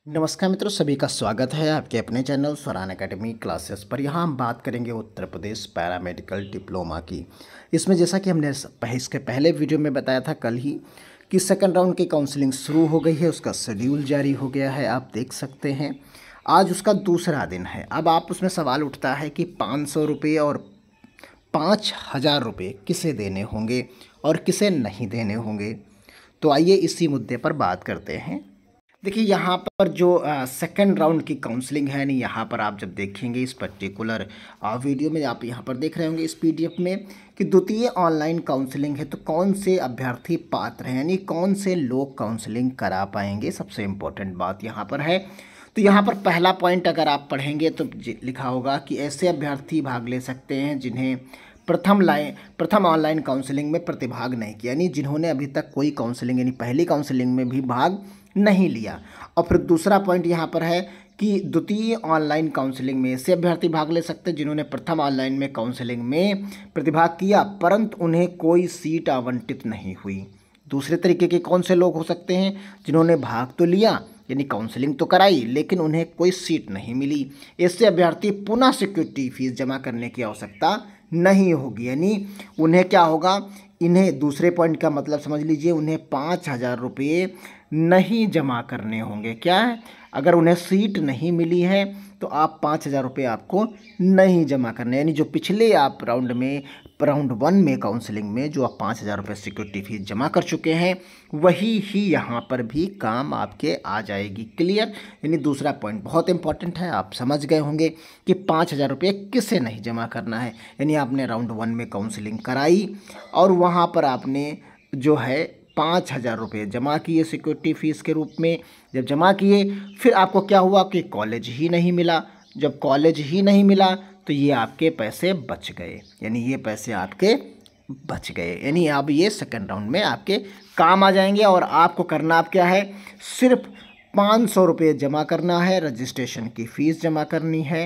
नमस्कार मित्रों, सभी का स्वागत है आपके अपने चैनल स्वरान एकेडमी क्लासेस पर। यहाँ हम बात करेंगे उत्तर प्रदेश पैरामेडिकल डिप्लोमा की। इसमें जैसा कि हमने इसके पहले वीडियो में बताया था कल ही कि सेकंड राउंड की काउंसलिंग शुरू हो गई है, उसका शेड्यूल जारी हो गया है, आप देख सकते हैं। आज उसका दूसरा दिन है। अब आप उसमें सवाल उठता है कि 500 रुपये और 5000 रुपये किसे देने होंगे और किसे नहीं देने होंगे। तो आइए इसी मुद्दे पर बात करते हैं। देखिए, यहाँ पर जो सेकंड राउंड की काउंसलिंग है, यानी यहाँ पर आप जब देखेंगे इस पर्टिकुलर वीडियो में, आप यहाँ पर देख रहे होंगे इस पीडीएफ में कि द्वितीय ऑनलाइन काउंसलिंग है, तो कौन से अभ्यर्थी पात्र हैं, यानी कौन से लोग काउंसलिंग करा पाएंगे, सबसे इम्पोर्टेंट बात यहाँ पर है। तो यहाँ पर पहला पॉइंट अगर आप पढ़ेंगे तो लिखा होगा कि ऐसे अभ्यर्थी भाग ले सकते हैं जिन्हें प्रथम ऑनलाइन काउंसलिंग में प्रतिभाग नहीं किया, यानी जिन्होंने अभी तक कोई काउंसलिंग यानी पहली काउंसलिंग में भी भाग नहीं लिया। और फिर दूसरा पॉइंट यहाँ पर है कि द्वितीय ऑनलाइन काउंसलिंग में ऐसे अभ्यर्थी भाग ले सकते हैं जिन्होंने प्रथम ऑनलाइन में काउंसलिंग में प्रतिभाग किया परंतु उन्हें कोई सीट आवंटित नहीं हुई। दूसरे तरीके के कौन से लोग हो सकते हैं? जिन्होंने भाग तो लिया यानी काउंसलिंग तो कराई लेकिन उन्हें कोई सीट नहीं मिली। ऐसे अभ्यर्थी पुनः सिक्योरिटी फीस जमा करने की आवश्यकता नहीं होगी, यानी उन्हें क्या होगा, इन्हें दूसरे पॉइंट का मतलब समझ लीजिए, उन्हें 5000 रुपये नहीं जमा करने होंगे। क्या है? अगर उन्हें सीट नहीं मिली है तो आप 5000 रुपये आपको नहीं जमा करने, यानी जो पिछले आप राउंड 1 में काउंसलिंग में जो आप 5000 रुपये सिक्योरिटी फीस जमा कर चुके हैं वही ही यहाँ पर भी काम आपके आ जाएगी। क्लियर? यानी दूसरा पॉइंट बहुत इंपॉर्टेंट है, आप समझ गए होंगे कि 5000 रुपये किसे नहीं जमा करना है। यानी आपने राउंड 1 में काउंसलिंग कराई और वहाँ पर आपने जो है 5000 रुपये जमा किए सिक्योरिटी फीस के रूप में। जब जमा किए फिर आपको क्या हुआ कि कॉलेज ही नहीं मिला। जब कॉलेज ही नहीं मिला तो ये आपके पैसे बच गए, यानी ये पैसे आपके बच गए, यानी अब ये सेकंड राउंड में आपके काम आ जाएंगे। और आपको करना अब क्या है, सिर्फ 500 रुपये जमा करना है, रजिस्ट्रेशन की फ़ीस जमा करनी है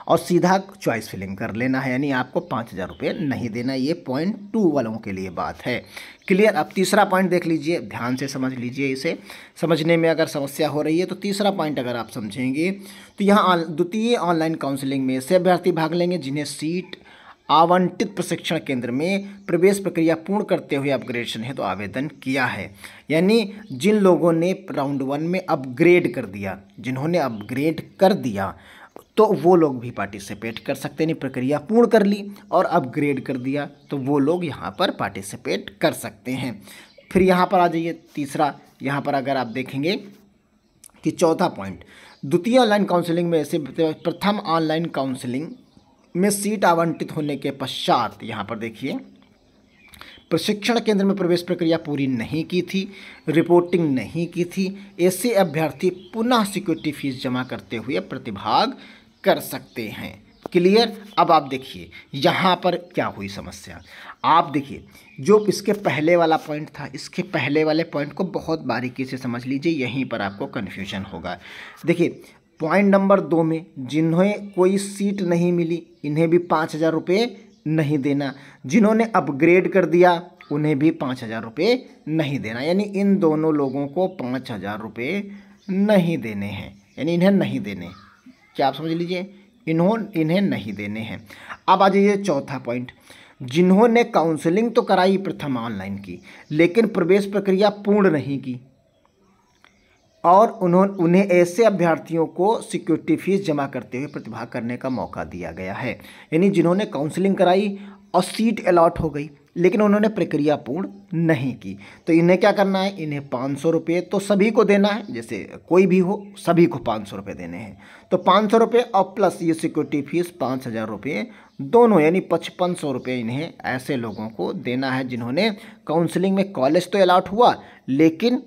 और सीधा चॉइस फिलिंग कर लेना है, यानी आपको 5000 रुपये नहीं देना। ये पॉइंट 2 वालों के लिए बात है। क्लियर? अब तीसरा पॉइंट देख लीजिए, ध्यान से समझ लीजिए। इसे समझने में अगर समस्या हो रही है तो तीसरा पॉइंट अगर आप समझेंगे तो यहाँ द्वितीय ऑनलाइन काउंसलिंग में ऐसे अभ्यर्थी भाग लेंगे जिन्हें सीट आवंटित प्रशिक्षण केंद्र में प्रवेश प्रक्रिया पूर्ण करते हुए अपग्रेडेशन है तो आवेदन किया है। यानी जिन लोगों ने राउंड 1 में अपग्रेड कर दिया, जिन्होंने अपग्रेड कर दिया तो वो लोग भी पार्टिसिपेट कर सकते हैं। प्रक्रिया पूर्ण कर ली और अपग्रेड कर दिया तो वो लोग यहाँ पर पार्टिसिपेट कर सकते हैं। फिर यहाँ पर आ जाइए तीसरा, यहाँ पर अगर आप देखेंगे कि चौथा पॉइंट, द्वितीय ऑनलाइन काउंसलिंग में ऐसे प्रथम ऑनलाइन काउंसलिंग में सीट आवंटित होने के पश्चात यहाँ पर देखिए प्रशिक्षण केंद्र में प्रवेश प्रक्रिया पूरी नहीं की थी, रिपोर्टिंग नहीं की थी, ऐसे अभ्यर्थी पुनः सिक्योरिटी फीस जमा करते हुए प्रतिभाग कर सकते हैं। क्लियर? अब आप देखिए यहाँ पर क्या हुई समस्या। आप देखिए जो इसके पहले वाला पॉइंट था, इसके पहले वाले पॉइंट को बहुत बारीकी से समझ लीजिए, यहीं पर आपको कन्फ्यूजन होगा। देखिए पॉइंट नंबर 2 में जिन्हें कोई सीट नहीं मिली इन्हें भी 5000 रुपये नहीं देना, जिन्होंने अपग्रेड कर दिया उन्हें भी 5000 रुपये नहीं देना, यानी इन दोनों लोगों को 5000 रुपये नहीं देने हैं, यानी इन्हें नहीं देने। क्या आप समझ लीजिए, इन्हें नहीं देने हैं। अब आ जाइए चौथा पॉइंट, जिन्होंने काउंसलिंग तो कराई प्रथम ऑनलाइन की लेकिन प्रवेश प्रक्रिया पूर्ण नहीं की और उन्हें ऐसे अभ्यर्थियों को सिक्योरिटी फीस जमा करते हुए प्रतिभाग करने का मौका दिया गया है। यानी जिन्होंने काउंसलिंग कराई और सीट अलॉट हो गई लेकिन उन्होंने प्रक्रिया पूर्ण नहीं की तो इन्हें क्या करना है, इन्हें 500 रुपये तो सभी को देना है, जैसे कोई भी हो सभी को 500 रुपये देने हैं। तो 500 रुपये और प्लस ये सिक्योरिटी फीस 5000 रुपये दोनों, यानी 5500 रुपये इन्हें ऐसे लोगों को देना है जिन्होंने काउंसलिंग में कॉलेज तो अलॉट हुआ लेकिन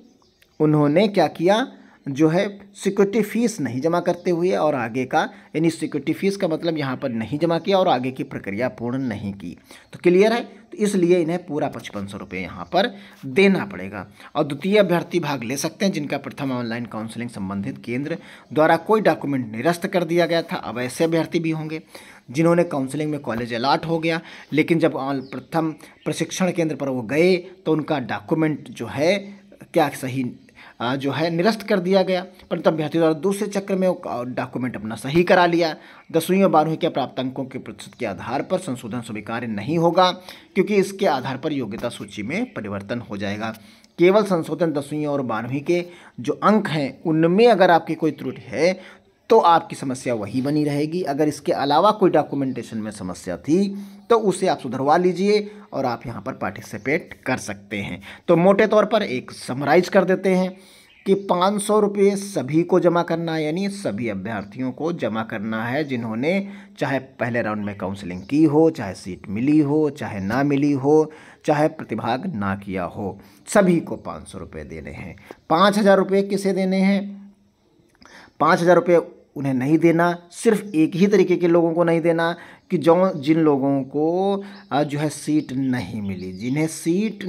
उन्होंने क्या किया, जो है सिक्योरिटी फ़ीस नहीं जमा करते हुए और आगे का, यानी सिक्योरिटी फ़ीस का मतलब यहाँ पर नहीं जमा किया और आगे की प्रक्रिया पूर्ण नहीं की। तो क्लियर है? तो इसलिए इन्हें पूरा 5500 रुपये यहाँ पर देना पड़ेगा। और द्वितीय अभ्यर्थी भाग ले सकते हैं जिनका प्रथम ऑनलाइन काउंसलिंग संबंधित केंद्र द्वारा कोई डॉक्यूमेंट निरस्त कर दिया गया था। अब ऐसे अभ्यर्थी भी होंगे जिन्होंने काउंसलिंग में कॉलेज अलॉट हो गया लेकिन जब प्रथम प्रशिक्षण केंद्र पर वो गए तो उनका डॉक्यूमेंट जो है क्या सही जो है निरस्त कर दिया गया, परंतु अभ्यर्थी द्वारा दूसरे चक्र में डॉक्यूमेंट अपना सही करा लिया। 10वीं और 12वीं के प्राप्त अंकों के प्रतिशत के आधार पर संशोधन स्वीकार्य नहीं होगा, क्योंकि इसके आधार पर योग्यता सूची में परिवर्तन हो जाएगा। केवल संशोधन 10वीं और 12वीं के जो अंक हैं उनमें अगर आपकी कोई त्रुटि है तो आपकी समस्या वही बनी रहेगी। अगर इसके अलावा कोई डॉक्यूमेंटेशन में समस्या थी तो उसे आप सुधरवा लीजिए और आप यहाँ पर पार्टिसिपेट कर सकते हैं। तो मोटे तौर पर एक समराइज कर देते हैं कि 500 रुपये सभी को जमा करना है, यानी सभी अभ्यर्थियों को जमा करना है जिन्होंने चाहे पहले राउंड में काउंसलिंग की हो, चाहे सीट मिली हो, चाहे ना मिली हो, चाहे प्रतिभाग ना किया हो, सभी को 500 रुपये देने हैं। 5,000 रुपये किसे देने हैं? 5,000 रुपये उन्हें नहीं देना, सिर्फ एक ही तरीके के लोगों को नहीं देना कि जिन लोगों को जो है सीट नहीं मिली, जिन्हें सीट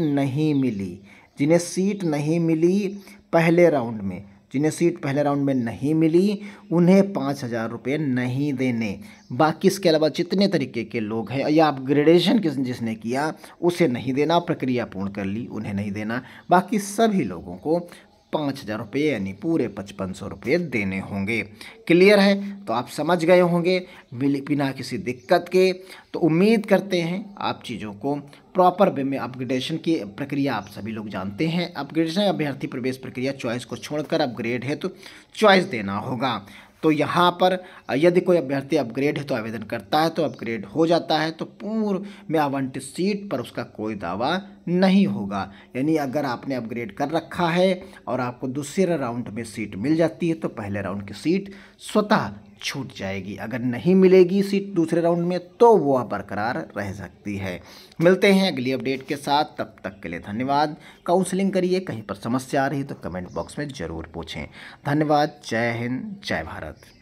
नहीं मिली पहले राउंड में, जिन्हें सीट पहले राउंड में नहीं मिली उन्हें 5,000 रुपये नहीं देने। बाकी इसके अलावा जितने तरीके के लोग हैं या अपग्रेडेशन जिसने किया उसे नहीं देना, प्रक्रिया पूर्ण कर ली उन्हें नहीं देना, बाकी सभी लोगों को 5,000 रुपये यानी पूरे 5,500 रुपये देने होंगे। क्लियर है? तो आप समझ गए होंगे बिना किसी दिक्कत के। तो उम्मीद करते हैं आप चीज़ों को प्रॉपर वे में, अपग्रेडेशन की प्रक्रिया आप सभी लोग जानते हैं। अपग्रेडेशन अभ्यर्थी प्रवेश प्रक्रिया चॉइस को छोड़कर अपग्रेड है तो चॉइस देना होगा। तो यहाँ पर यदि कोई अभ्यर्थी अपग्रेड है तो आवेदन करता है तो अपग्रेड हो जाता है, तो पूर्व में आवंटित सीट पर उसका कोई दावा नहीं होगा। यानी अगर आपने अपग्रेड कर रखा है और आपको दूसरे राउंड में सीट मिल जाती है तो पहले राउंड की सीट स्वतः छूट जाएगी। अगर नहीं मिलेगी सीट दूसरे राउंड में तो वो बरकरार रह सकती है। मिलते हैं अगली अपडेट के साथ, तब तक के लिए धन्यवाद। काउंसलिंग करिए, कहीं पर समस्या आ रही तो कमेंट बॉक्स में ज़रूर पूछें। धन्यवाद। जय हिंद, जय भारत।